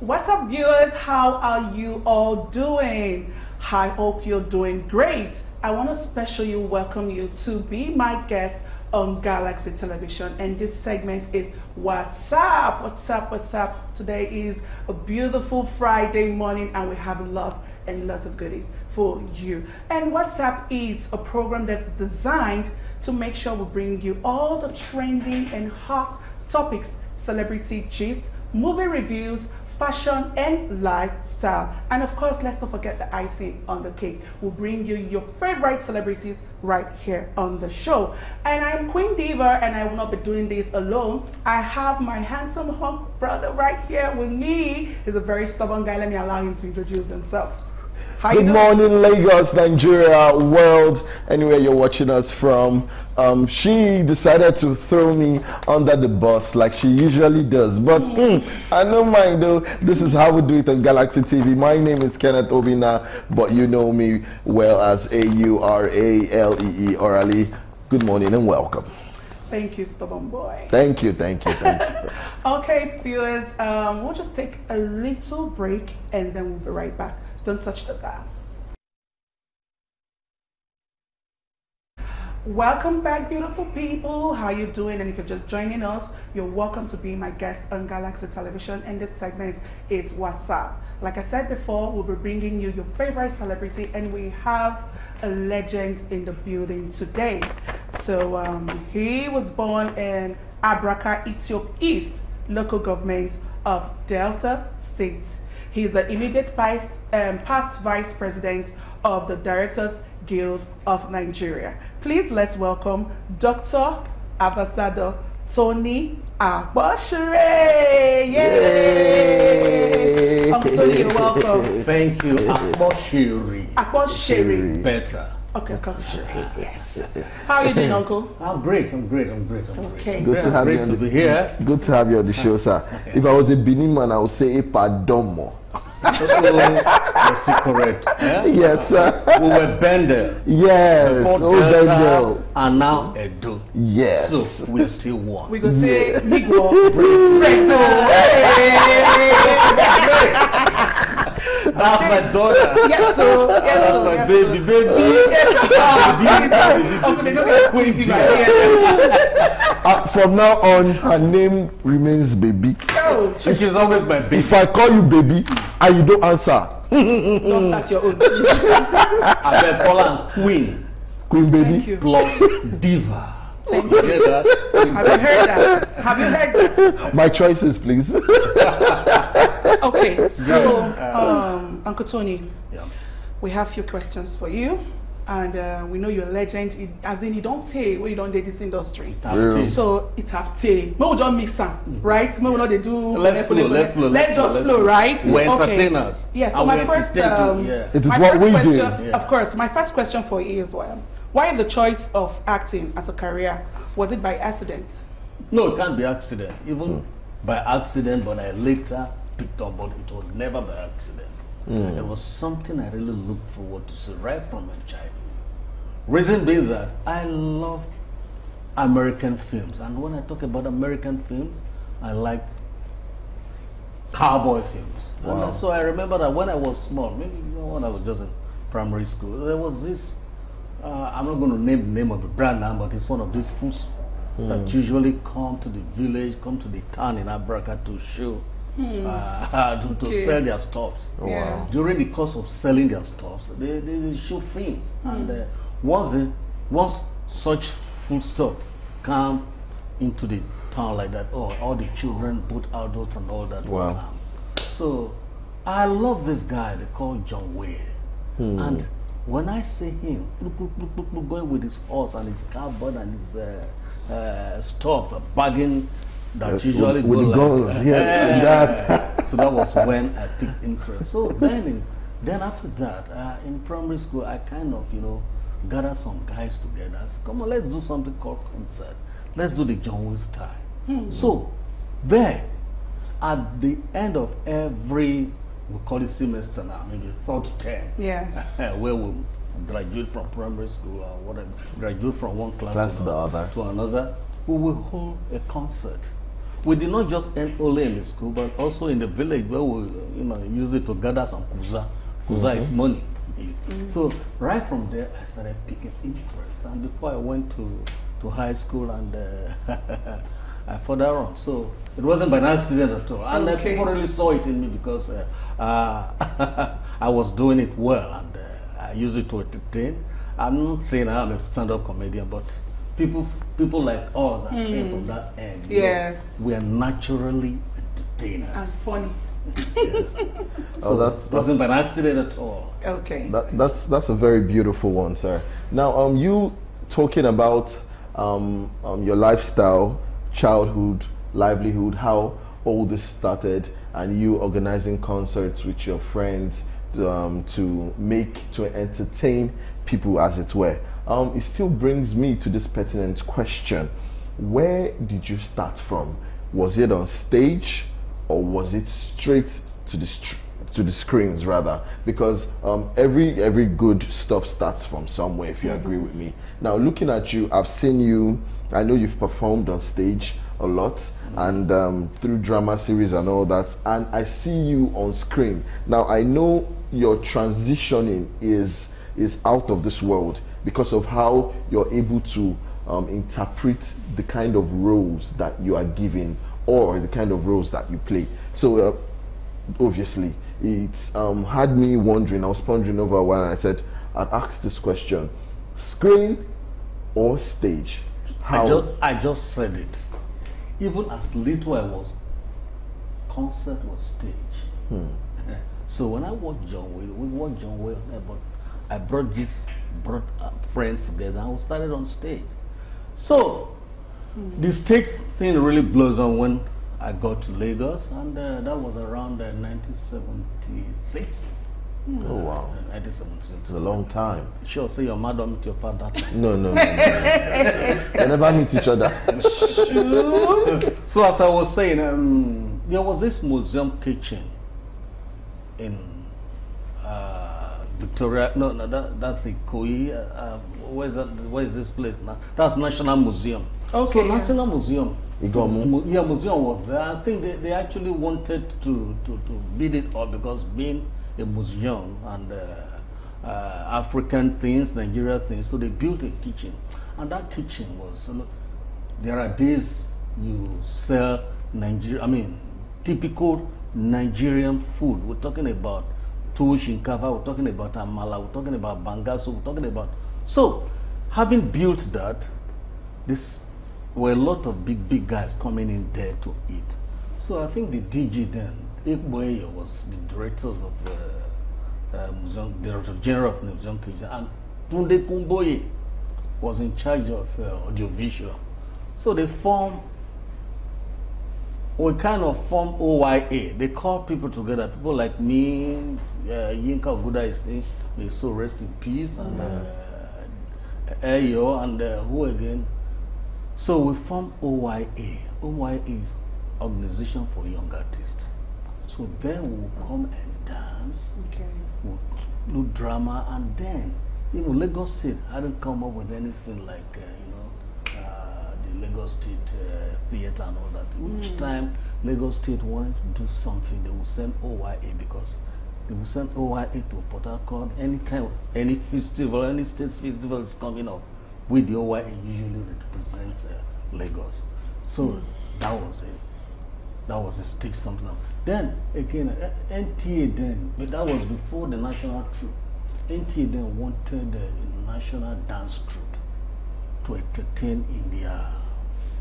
What's up, viewers? How are you all doing? I hope you're doing great. I want to specially welcome you to be my guest on Galaxy Television, and this segment is What's Up? What's up? What's up? Today is a beautiful Friday morning, and we have lots and lots of goodies for you. And What's Up is a program that's designed to make sure we bring you all the trending and hot topics, celebrity gist, movie reviews, fashion and lifestyle, and of course, let's not forget the icing on the cake. We'll bring you your favorite celebrities right here on the show. And I'm Queen Diva, and I will not be doing this alone. I have my handsome hunk brother right here with me. He's a very stubborn guy. Let me allow him to introduce himself. Good morning, Lagos, Nigeria, world, anywhere you're watching us from. She decided to throw me under the bus like she usually does, but I don't mind though. This is how we do it on Galaxy TV. My name is Kenneth Obina, but you know me well as Auralee, Orally. Good morning and welcome. Thank you, stubborn boy. Thank you, thank you, thank you. Okay, viewers, we'll just take a little break and then we'll be right back. Don't touch the dial. Welcome back, beautiful people. How you doing? And if you're just joining us, you're welcome to be my guest on Galaxy Television, and this segment is What's Up. Like I said before, we'll be bringing you your favorite celebrity, and we have a legend in the building today. So he was born in Abraka, Ethiopia East, local government of Delta State. He is the immediate past vice president of the Directors Guild of Nigeria. Please let's welcome Dr. Ambassador Tony Akposheri. Yay! Uncle Tony, you're welcome. Thank you, Akposheri. Akposheri. Better. Okay, Akposheri. Yes. How are you doing, Uncle? I'm great. I'm great. Okay. Good to have you to be here. Good to have you on the show, sir. If I was a Benin man, I would say a padomo. You're still correct. Yeah? Yes, sir. We were Bender. Yes. Delta, and now Edo. Yes. So we're still one. We go say Migwo. That's my daughter. Yes, sir. That's my baby. From now on, her name remains Baby. Oh, She's always my baby. If I call you Baby and you don't answer, don't start your own. I bet call her Queen. Queen Baby. Thank you. Plus Diva. Thank you. You hear that? Have you heard that? Have you heard that? My choices, please. Okay, so Uncle Tony, Yeah. we have a few questions for you, and we know you're a legend. As in, you don't say when you don't do this industry. Yeah. So it have to. Maybe we just mix them, right? Maybe we not they do. Let's just flow, right? We're Okay. entertainers. Yeah. So And my we're first, entertained too, yeah. It is my what first we do. question, Yeah. of course. My first question for you as well. Why the choice of acting as a career? Was it by accident? No, it can't be accident. Even by accident, but I later picked up, but it was never by accident. It was something I really looked forward to see right from my childhood. Reason being that I love American films, and when I talk about American films, I like cowboy films. Wow. And so I remember that when I was small, maybe when I was just in primary school, there was this. I'm not going to name the name of the brand now, but it's one of these foods that usually come to the village, come to the town in Abraka to show, to sell their stuffs. Oh, wow. During the course of selling their stuffs, they show things. And once such food stuff come into the town like that, all the children, both adults and all that. Wow. So I love this guy they call John Wayne. And when I see him look, going with his horse and his carbon and his stuff, bagging that usually with go the like guns, yeah, that. So that was when I picked interest. So then after that, in primary school, I kind of gathered some guys together. I said, come on, let's do something called concert. Let's do the John Wayne style. So there, at the end of every, we call it semester now, maybe 4 to 10. Yeah. Where we graduate from primary school or whatever, graduate from one class to the other. to another, we will hold a concert we did not just end only in the school, but also in the village where we, use it to gather some kuza. Kuza is money. So right from there, I started picking interest, and before I went to high school, and I further on. So it wasn't by an accident at all, and people really saw it in me because I was doing it well, and I used it to entertain. I'm not saying I'm a stand-up comedian, but people like us that came from that end, we are naturally entertainers and funny. So that wasn't by an accident at all. Okay. That's a very beautiful one, sir. Now, you talking about your lifestyle, childhood, livelihood, how all this started, and you organizing concerts with your friends to entertain people, as it were. It still brings me to this pertinent question: where did you start from? Was it on stage, or was it straight to the screens, rather? Because every good stuff starts from somewhere, if you agree with me. Now, looking at you, I've seen you. I know you've performed on stage a lot, and through drama series and all that, and I see you on screen. Now, I know your transitioning is out of this world because of how you're able to interpret the kind of roles that you are given, or the kind of roles that you play. So obviously it's had me wondering. I was pondering over a while, and I said I'd ask this question: screen or stage? How? I just said it. Even as little I was, concert was stage. So when I watched John Will, we watched John Will, but I brought friends together, and we started on stage. So the stage thing really blows on when I got to Lagos, and that was around 1976. Oh wow! 1976. It's a long time. Sure, say your mother meet your father. No. They never meet each other. So as I was saying, there was this museum kitchen in Victoria. No, that's Ikoyi. Where is this place now? That's National Museum. Okay. So National Museum. Museum was there. I think they actually wanted to build it up because being a museum and African things, Nigeria things, so they built a kitchen, and that kitchen was. There are days you sell typical Nigerian food. We're talking about tuwo shinkafa, we're talking about amala, we're talking about bangaso, we're talking about. So, having built that, this were a lot of big guys coming in there to eat. So I think the DG then, Akposheri, was the director of museum, director general of the museum kitchen, and Tunde Kumboye was in charge of audiovisual. So they kind of form OYA. They call people together, people like me, Yinka Oguda is may so rest in peace, and Ayo, and who again? So we form OYA. OYA is Organization for Young Artists. So then we'll come and dance, we'll do drama, and then Lagos State hadn't come up with anything like the Lagos State Theatre and all that. Each time Lagos State wanted to do something, they would send OYA, because they would send OYA to Port Harcourt. Anytime any festival, any state festival is coming up, with the OYA usually represents Lagos. So that was it. That was a stage something else. Then again, NTA then, but that was before the national troupe. NTA then wanted a national dance troupe to entertain in their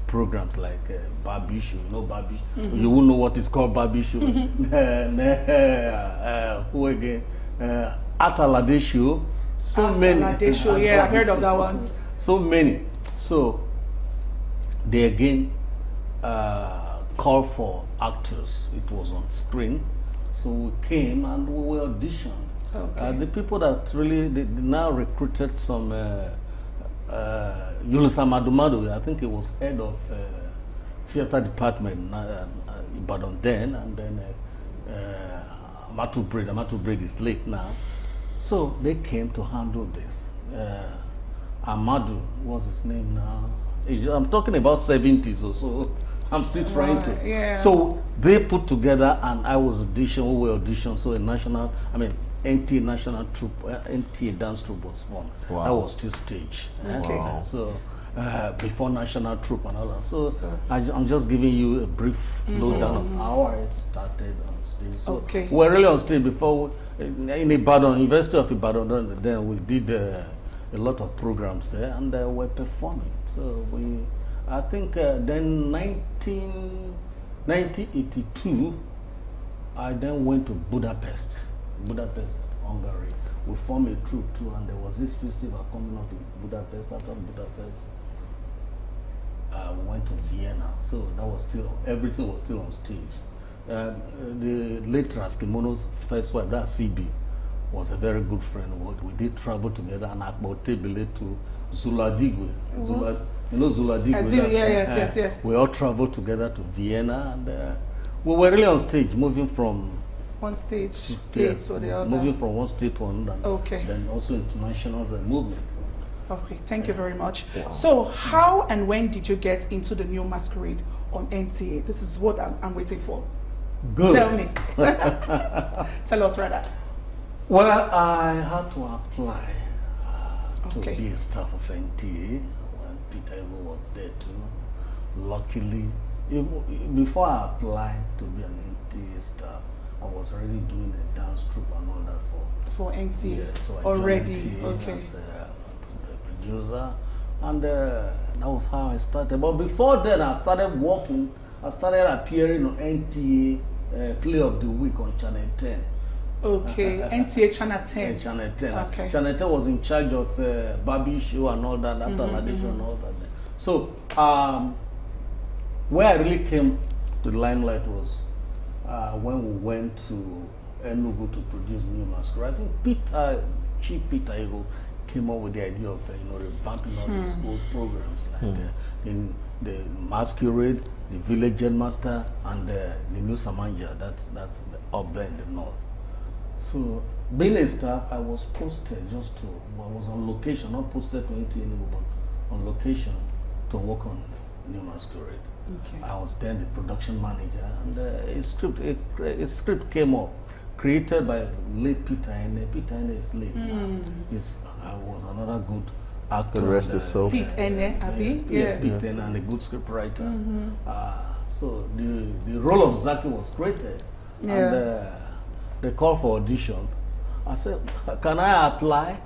programs like Barbie Show. You know Barbie? You won't know what is called Barbie Show. Who again? Atalade Show. So many. Atalade Show, yeah, I've heard of that one. So many. So they again called for actors. It was on screen. So we came and we were auditioned. Okay. The people that really, they now recruited some Yulisa Madumadu, I think he was head of theater department in Ibadan then, and then Amatu Braid is late now. So they came to handle this. Amadu, what's his name now? I'm talking about 70s or so. I'm still trying to. Yeah. So they put together, and I was auditioned. We were auditioned. So a national, I mean, NTA national troupe, NTA dance troupe was formed. Wow. That was still stage. Okay. Wow. So before national troupe and all that. So I'm just giving you a brief lowdown of how I started on stage. So Okay. we were really on stage before in Ibadan, University of Ibadan. Then we did a lot of programs there, and we're performing. So I think then 1982, I then went to Budapest, Hungary. We formed a troupe too, and there was this festival coming up in Budapest. After Budapest, we went to Vienna. So that was still, everything was still on stage. The late Raskimono's first wife, that CB, was a very good friend. We did travel together, and Akposheri to Zuladigwe. You know Zuladigwe? Yes. We all traveled together to Vienna, and we were really on stage, moving from one stage yes, to the other. moving from one state to another. Okay. Then also international movement. Okay, thank you very much. Wow. So, how and when did you get into the new masquerade on NTA? This is what I'm waiting for. Good. Tell me. Tell us rather. Well, I had to apply to Okay. be a staff of NTA when Peter Ego was there too. Luckily, before I applied to be an NTA staff, I was already doing a dance troupe and all that For NTA. yeah, so I Already. joined NTA Okay. as a producer, and that was how I started. But before then, I started working. I started appearing on NTA Play of the Week on Channel 10. Okay. NTA Channel 10. Channel 10. Okay. Channel 10 was in charge of Barbie show and all that, after Ladisha and all that. So, where I really came to the limelight was when we went to Enugu to produce New Masquerade. I think Chief Peter Ego came up with the idea of revamping all these old programs like in the Masquerade, the Village Headmaster, and the New Samanja. That's up there in the north. So, being a staff, I was posted I was on location, not posted to NTA anymore, but on location to work on New Masquerade. Okay. I was then the production manager, and a script came up, created by late Peter Ene. Peter Ene is late now. I was another good actor. The rest is so. Pete Ene, Abi? Yes, Yes. Pete Ene, and a good script writer. So the role of Zaki was created, and they called for audition. I said, can I apply?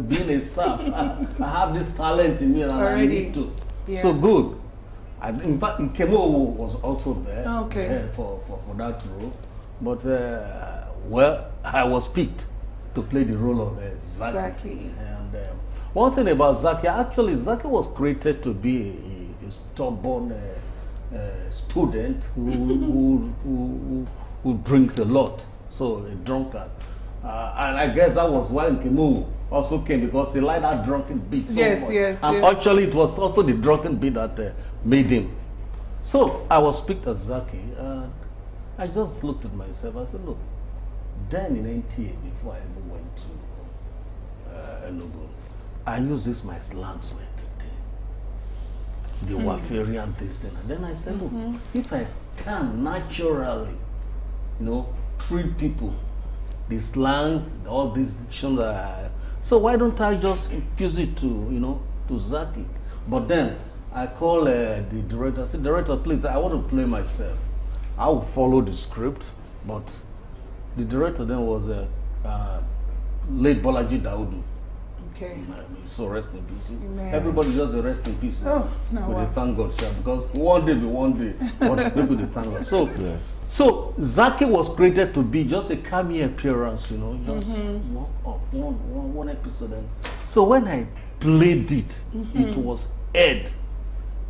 Being a staff, I have this talent in me, and I need to. Yeah. So good. In fact, Kemo was also there for that role. But, well, I was picked to play the role of Zaki. And one thing about Zaki, actually, Zaki was created to be a stubborn student who drinks a lot, so a drunkard. And I guess that was why Kemo also came, because he liked that drunken beat so much. And actually, it was also the drunken beat that made him. So I was picked as Zaki. I just looked at myself. I said, look, then in NTA, before I ever went to Enugu, I used this my slang to entertain the Wafarian this thing. And then I said, look, if I can naturally, treat people, the slangs, all these dictions, so why don't I just infuse it to Zaki? But then I call the director. I said, director, please, I want to play myself. I will follow the script, but the director then was late Bolaji Daudu. Okay. So rest in peace. Amen. Everybody just rest in peace. Oh, no. They thank God, sure, because one day be one day, but people they thank God. So, so Zaki was created to be just a cameo appearance, just one episode. And so when I played it, it was Ed.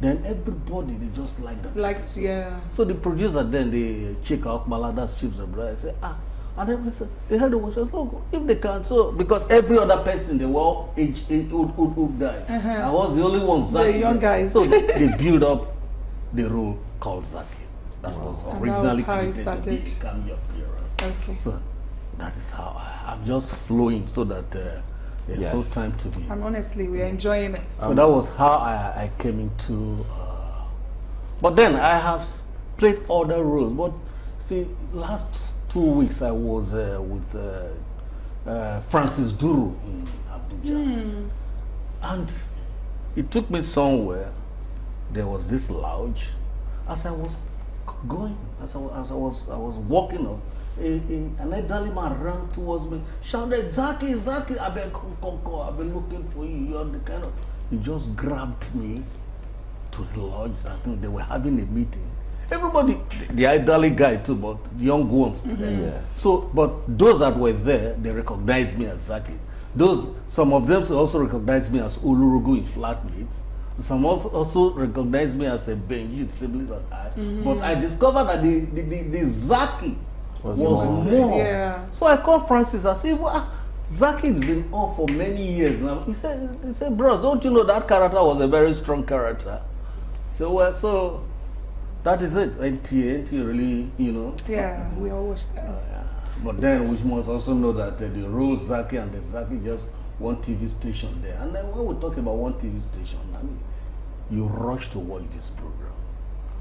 Then everybody, they just liked that. So the producer then, they check out Maladas Chiefs and brother, say, and everybody they had to watch us, look, if they can, so, because every other person, they were all old guys. I was the only one, Zaki. The young guys. So they build up the role called Zaki. That was originally created to be a cameo appearance. Okay. So that is how I'm just flowing so that there's no time to be. And honestly, we're enjoying it. So that was how I came into But then I have played other roles. But see, last 2 weeks I was with Francis Duru in Abuja. And he took me somewhere. There was this lounge. As I was going, as I was walking up, an elderly man ran towards me, shouted, "Zaki, Zaki, I've been looking for you. You're the kind of..." He just grabbed me to the lodge. I think they were having a meeting. Everybody, the elderly guy too, but the young ones. Yeah. So, but those that were there, they recognized me as Zaki. Some of them also recognized me as Ulurugu in flatmates. Some also recognized me as a Benji, siblings and I. But I discovered that the Zaki was more. Yeah. So I called Francis. I said, "Well, Zaki has been on for many years now." He said, "Bros, don't you know that character was a very strong character?" So, well, so that is it. NTA really, you know. Yeah, we all watch that. Yeah. But then we must also know that the real Zaki and the Zaki just one TV station there. And then when we talk about one TV station, I mean, you rush to watch this program.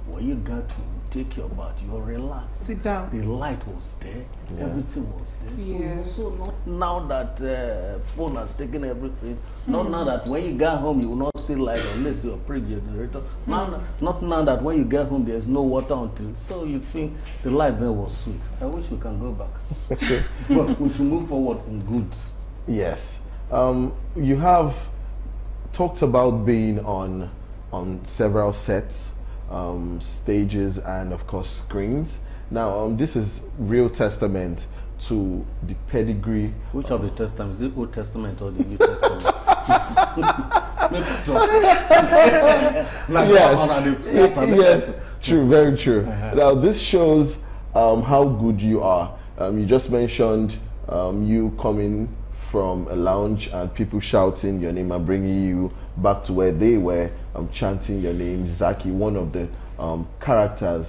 When you got to take your bath, you're relaxed. Sit down. The light was there, everything was there. Yes. So not now that phone has taken everything. Not now that when you get home you will not see light unless you're pre-generator. Not now that when you get home there's no water until. So you think the light there was sweet. I wish we can go back. But we should move forward in good. Yes. You have talked about being on several sets, stages, and of course screens. Now, this is real testament to the pedigree. Which of the testaments? Is it Old Testament or the New Testament? Yes, true, very true. Now, this shows how good you are. You just mentioned you coming from a lounge and people shouting your name and bringing you back to where they were, chanting your name, Zaki, one of the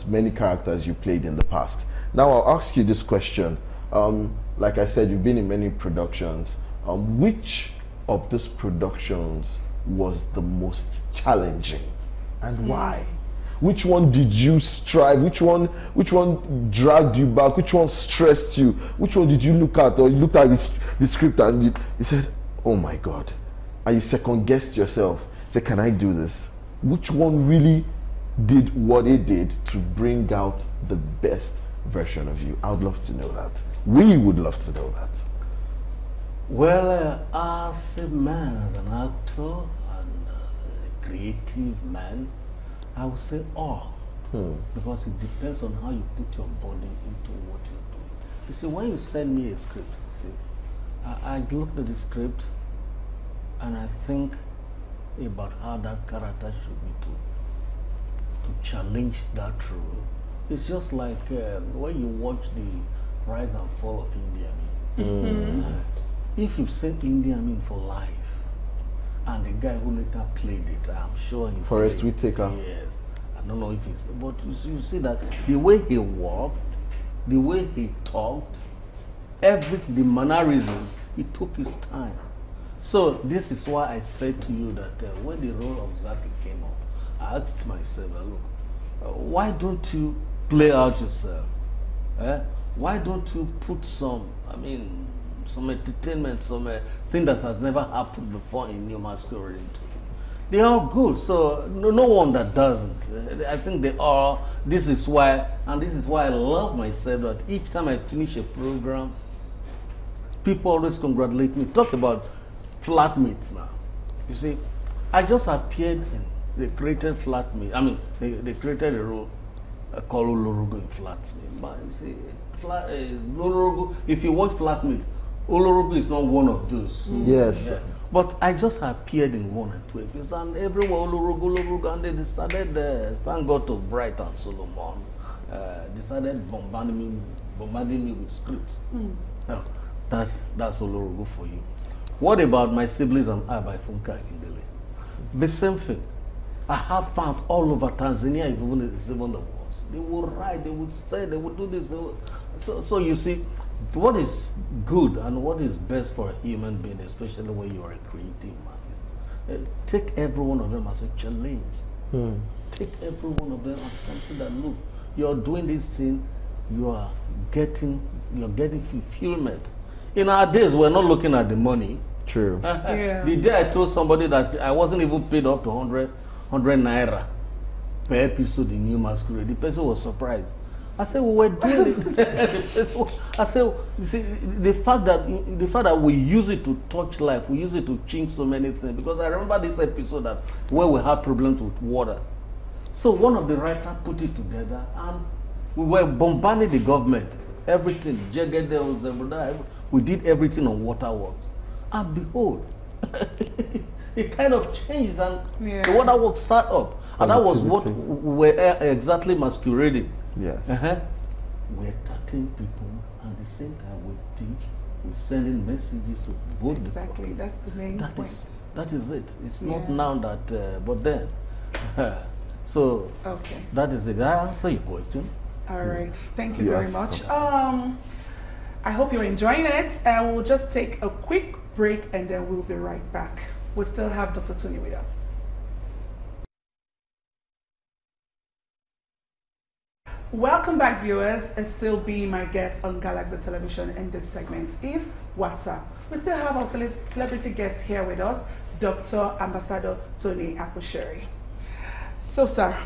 many characters you played in the past. Now I'll ask you this question. Like I said, you've been in many productions. Which of these productions was the most challenging and why? Which one did you strive? Which one dragged you back? Which one stressed you? Which one did you look at, or you looked at the script and you said, "Oh my God," and you second-guessed yourself? Say, "Can I do this?" Which one really did what it did to bring out the best version of you? I would love to know that. We would love to know that. Well, as a man, as an actor and a creative man, I would say all, because it depends on how you put your body into what you're doing. You see, when you send me a script, I looked at the script and I think about how that character should be to challenge that role. It's just like when you watch the Rise and Fall of India Amin. If you've seen India Amin for life, and the guy who later played it, I'm sure he's Forrest Whitaker. Yes. I don't know if it's, but you see that the way he walked, the way he talked, everything, the mannerisms, he took his time. So this is why I said to you that when the role of Zaki came up, I asked myself, look, why don't you play out yourself? Why don't you put some entertainment, some thing that has never happened before in your masquerade? They are good, so no one that doesn't. I think they are. This is why I love myself, that each time I finish a program, people always congratulate me. Talk about flatmates now. You see, I just appeared in the created flatmate. They created a role called Ulurugu in flatmate. But you see, Ulurugu, if you watch flatmate, Ulurugu is not one of those. Yes. Yeah. But I just appeared in 1 and 2 episodes, and everyone Ulurugu, and they started, thank God to Bright and Solomon, they started bombarding me with scripts. Now, that's Ulurugu for you. What about My Siblings and I by Funka Akindele? The same thing. I have fans all over Tanzania, even the worst. They would write, they would stay, they would do this. So you see, what is good and what is best for a human being, especially when you are a creative man, is take every one of them as a challenge. take every one of them as something that, look, you're doing this thing, you're getting fulfillment. In our days, we're not looking at the money. True. Yeah. The day I told somebody that I wasn't even paid up to 100 naira per episode in New Masquerade, the person was surprised. I said, we were doing it. I said, you see, the fact that we use it to touch life, we use it to change so many things. Because I remember this episode that where we had problems with water. So one of the writers put it together, and we were bombarding the government. Everything, we did everything on waterworks. And behold, it kind of changed, and the waterworks sat up. And that was what we were exactly masquerading. Yes. We're 13 people, and at the same time we teach, we're sending messages to both. Exactly, that's the main point. That is it. It's not now that, but then. So, okay. That is it. Did I answer your question? All right. Thank you very much. I hope you're enjoying it, and we'll just take a quick break, and then we'll be right back. We still have Dr. Tony with us. Welcome back, viewers, and still being my guest on Galaxy Television, and this segment is WhatsApp. We still have our celebrity guest here with us, Dr. Ambassador Tony Akposheri. So, sir,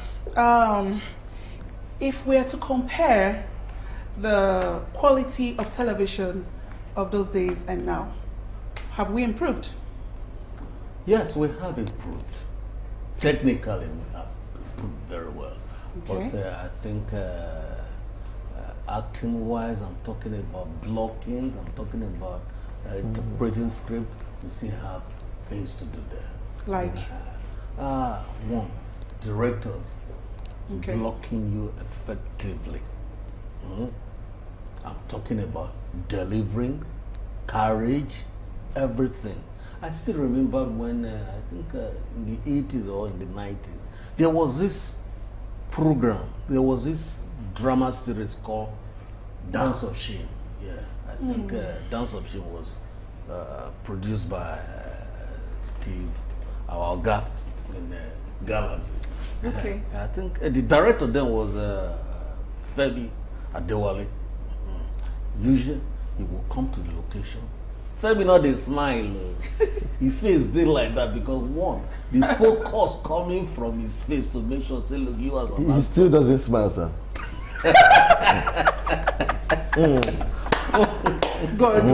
if we are to compare the quality of television of those days and now, have we improved? Yes, we have improved. Technically, we have improved very well. Okay. But I think acting-wise, I'm talking about blockings, I'm talking about interpreting script. You see how things to do there. Like? One, directors blocking you effectively. I'm talking about delivering, courage, everything. I still remember when, I think in the 80s or in the 90s, there was this program, there was this drama series called Dance of Shame. Yeah, I think Dance of Shame was produced by Steve, our guy in Galaxy. Okay. I think the director then was Femi Adewale. Usually, he will come to the location. Femi not dey smile. His face did like that because one, the focus coming from his face to make sure say look you as a He still doesn't smile, sir. Good.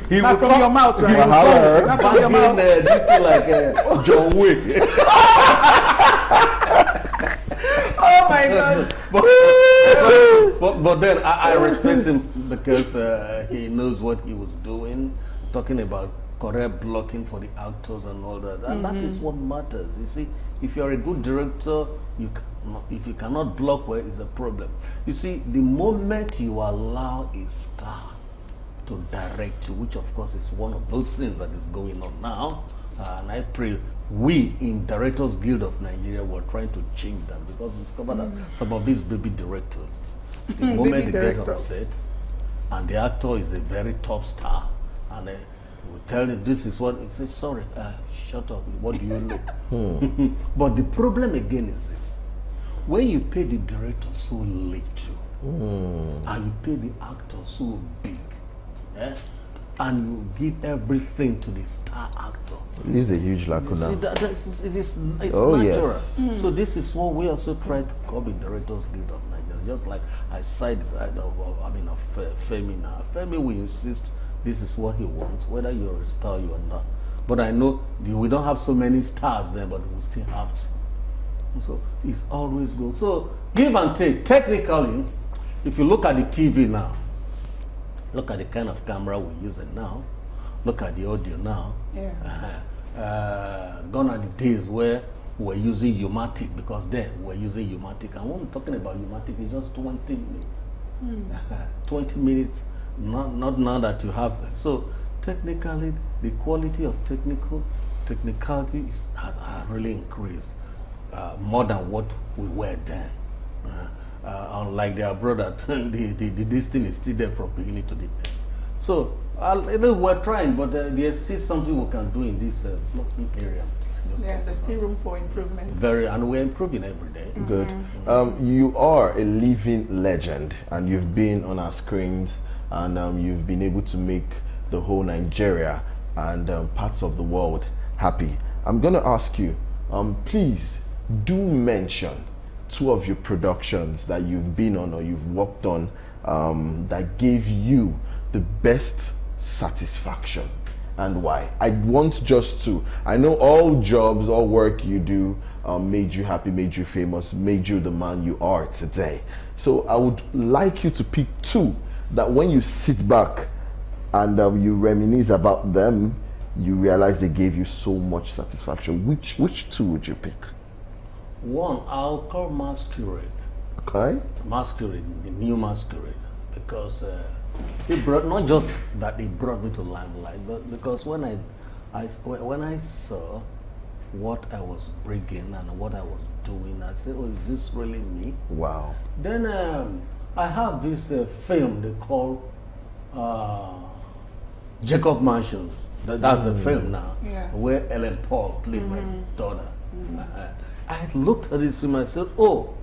He Not will from your mouth, right? Not from your mouth. This is like John Wick. Oh my God. But then I respect him because he knows what he was doing, talking about correct blocking for the actors and all that. And that is what matters. You see, if you're a good director, if you cannot block well, it's a problem. You see, the moment you allow a star to direct you, which of course is one of those things that is going on now, and I pray we in Directors Guild of Nigeria were trying to change that, because we discovered that some of these baby directors, the moment they get upset, and the actor is a very top star, and we tell him this is what, he says, sorry, shut up, what do you know? But the problem again is this: when you pay the director so little, and you pay the actor so big, and you give everything to the star actor, it leaves a huge lacuna. See, it's natural. Yes. So this is what we also try to call the Directors Guild of Nigeria. Just like I side of Femi now. Femi will insist this is what he wants, whether you're a star or not. But I know we don't have so many stars there, but we still have to. So it's always good. So give and take. Technically, if you look at the TV now, look at the kind of camera we're using now, look at the audio now. Gone are the days where we're using U-matic, because then we're using U-matic. And when we're talking about U-matic, it's just 20 minutes. 20 minutes, not now that you have. So technically, the quality of technicality has really increased more than what we were then. Unlike their brother, this thing is still there from beginning to the end. So we're trying, but there's still something we can do in this blocking area. Yes, there's still room for improvement. Very, and we're improving every day. Good. You are a living legend, and you've been on our screens, and you've been able to make the whole Nigeria and parts of the world happy. I'm going to ask you, please do mention 2 of your productions that you've been on or you've worked on that gave you the best satisfaction, and why. I want just 2. I know all jobs, all work you do made you happy, made you famous, made you the man you are today. So I would like you to pick 2 that when you sit back and you reminisce about them, you realize they gave you so much satisfaction. Which 2 would you pick? One, I'll call Masquerade. Okay. Masquerade, the new Masquerade, because it brought, not just that it brought me to limelight, but because when I saw what I was bringing and what I was doing, I said, oh, is this really me? Wow. Then I have this film they call Jacob Mansions. That's a film now, where Ellen Paul played my daughter. I looked at this film and I said, oh,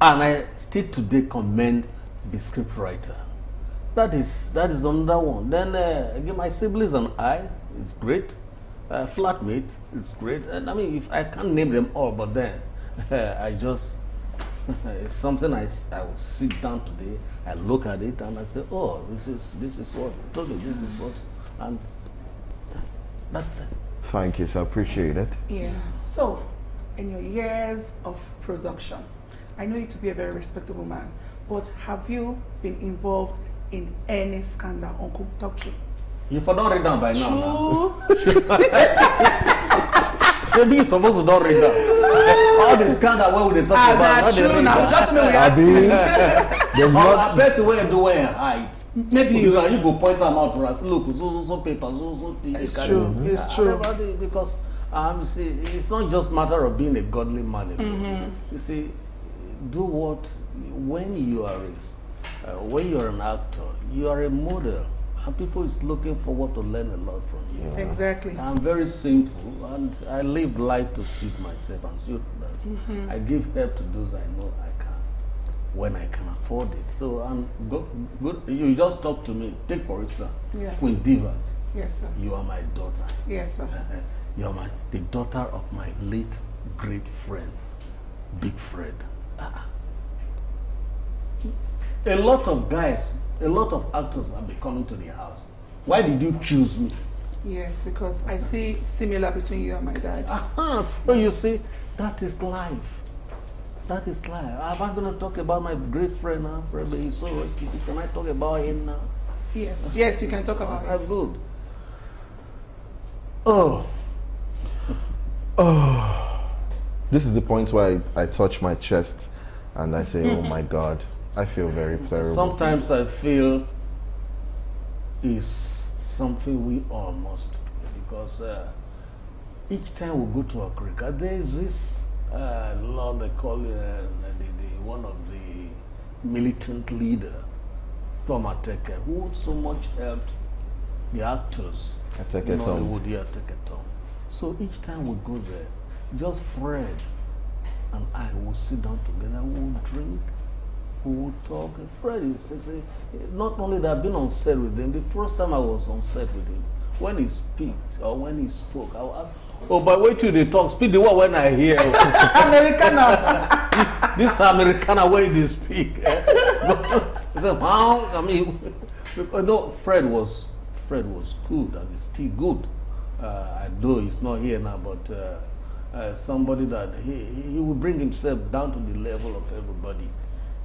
and I still today commend the scriptwriter. That is another one. Then again, my siblings and I, it's great. Flatmate, it's great. And I mean, if I can't name them all, but then I just it's something I will sit down today. I look at it and I say, oh, this is what totally this is what, and that's it. Thank you, sir. Appreciate it. Yeah. So, in your years of production, I know you to be a very respectable man, but have you been involved in any scandal, Uncle? Talk to you. You for don't read down by now. True. Maybe you're supposed to don't read down. All the scandal, what would they talk about? That's true now. Just know we There's not. I bet you where do where hide. Maybe you go point them out for us. Look, so paper, so tea. It's true. It's true. Because you see, it's not just matter of being a godly man. You see, do what when you are when you're an actor, you are a model, and people is looking forward to learn a lot from you. Yeah. Exactly. I'm very simple, and I live life to suit myself and suit others. I give help to those I know I can, when I can afford it. So I'm good. You just talk to me. Take for instance, Queen Diva. Yes, sir. You are my daughter. Yes, sir. You are the daughter of my late great friend, Big Fred. A lot of guys, a lot of actors have been coming to the house. Why did you choose me? Yes, because I see similar between you and my dad. So you see, that is life. That is life. Am I going to talk about my great friend now? He's so risky. Can I talk about him now? Yes, yes, you can talk about him. Good. This is the point where I touch my chest and I say, oh my God, I feel very pleasurable. Sometimes I feel it's something we all must do, because each time we go to Africa, there is this law they call one of the militant leader from Ateke, who so much helped the actors in Hollywood here at Teketom. So each time we go there, just Fred and I will sit down together, we will drink, we will talk. And Fred is not only that I've been on set with him, the first time I was on set with him, when he speaks or when he spoke, I will ask, oh, but wait till they talk, speak the word when I hear. Americana. This Americana way they speak. He said, how? I mean, no, Fred was good and he's still good. I know he's not here now, but somebody that he will bring himself down to the level of everybody.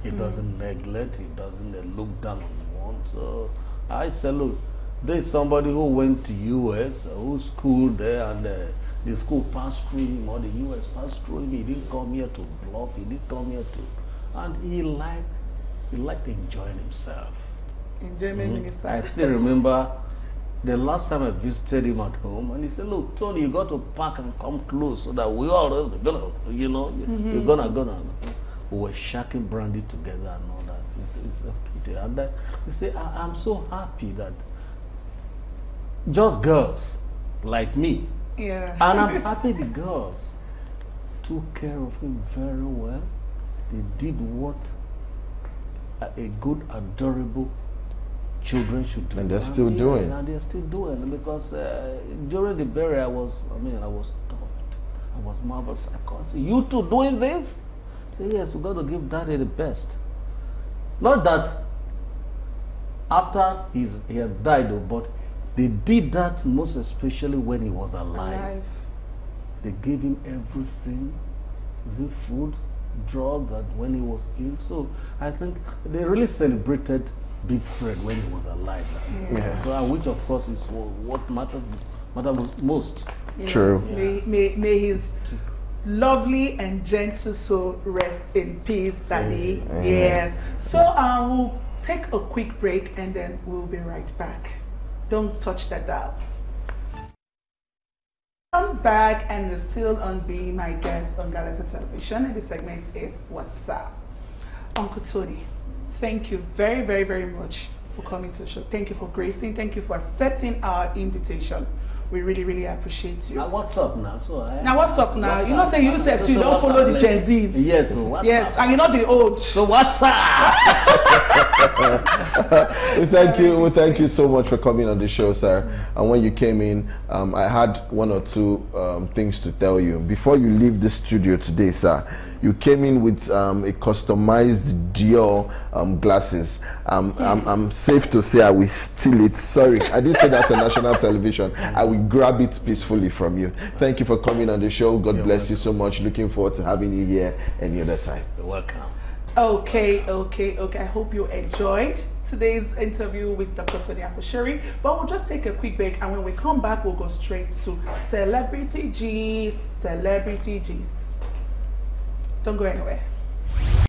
He doesn't neglect, he doesn't look down on one. So I say, look, there's somebody who went to US, who schooled there, and the school passed through him, or the US passed through him. He didn't come here to bluff, he didn't come here to, and he liked enjoying himself. Enjoyment minister. I still remember the last time I visited him at home, and he said, look, Tony, you got to pack and come close so that we all gonna, you know, you're gonna. We were shacking brandy together and all that. It's okay. And you say, I'm so happy that just girls like me Yeah. And I'm happy the girls took care of him very well. They did what a good, adorable children should do. And they're still doing. And they're still doing, because during the burial, I was touched. I was marvelous. I can't see you two doing this. Say, yes, we got to give Daddy the best. Not that after he had died, though, but they did that most especially when he was alive. They gave him everything, the food, drugs, and when he was ill. So I think they really celebrated Big Fred when he was alive. Yes. So, which of course is what matters most. Yes. True. May his lovely and gentle soul rest in peace, Daddy. Yes. So we'll take a quick break and then we'll be right back. Don't touch that dial. I'm back and we're still on being my guest on Galaxy Television, and the segment is What's Up. Uncle Tony, thank you very, very, very much for coming to the show. Thank you for gracing. Thank you for accepting our invitation. We really, really appreciate you. Now what's up now? Now what's up now? You know, say you said you don't follow the Gen Zs. Yes, so what's yes, up? and you're not the old. So what's up? We thank you so much for coming on the show, sir. And when you came in, I had one or two things to tell you. Before you leave the studio today, sir, you came in with a customized Dior glasses. I'm safe to say I will steal it. Sorry, I didn't say that on national television. I will grab it peacefully from you. Thank you for coming on the show. God bless you so much. Looking forward to having you here any other time. You're welcome. Okay. I hope you enjoyed today's interview with Dr. Tony Akposheri. But we'll just take a quick break, and when we come back, we'll go straight to Celebrity Gist. Don't go anywhere.